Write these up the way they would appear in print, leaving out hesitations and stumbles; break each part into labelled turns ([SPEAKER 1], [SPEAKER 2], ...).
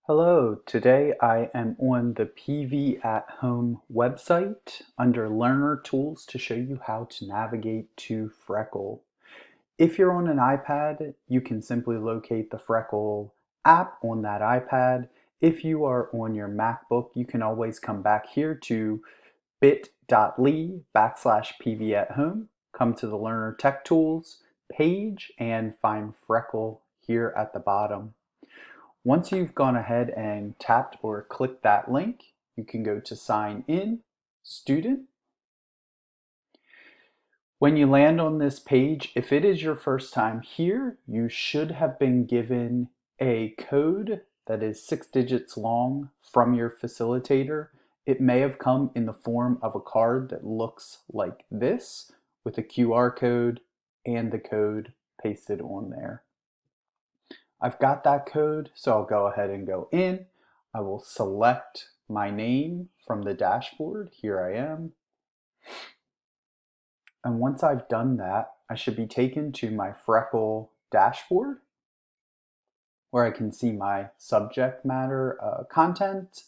[SPEAKER 1] Hello, today I am on the PV at Home website under Learner Tools to show you how to navigate to Freckle. If you're on an iPad, you can simply locate the Freckle app on that iPad. If you are on your MacBook, you can always come back here to bit.ly/PV at Home, come to the Learner Tech Tools page and find Freckle here at the bottom. Once you've gone ahead and tapped or clicked that link, you can go to Sign In, Student. When you land on this page, if it is your first time here, you should have been given a code that is 6 digits long from your facilitator. It may have come in the form of a card that looks like this with a QR code and the code pasted on there. I've got that code, so I'll go ahead and go in. I will select my name from the dashboard. Here I am. And once I've done that, I should be taken to my Freckle dashboard where I can see my subject matter content,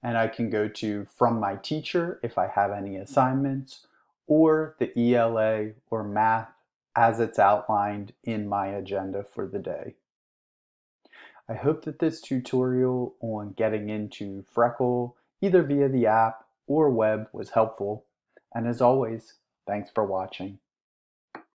[SPEAKER 1] and I can go to From My Teacher if I have any assignments, or the ELA or math as it's outlined in my agenda for the day. I hope that this tutorial on getting into Freckle, either via the app or web, was helpful. And as always, thanks for watching.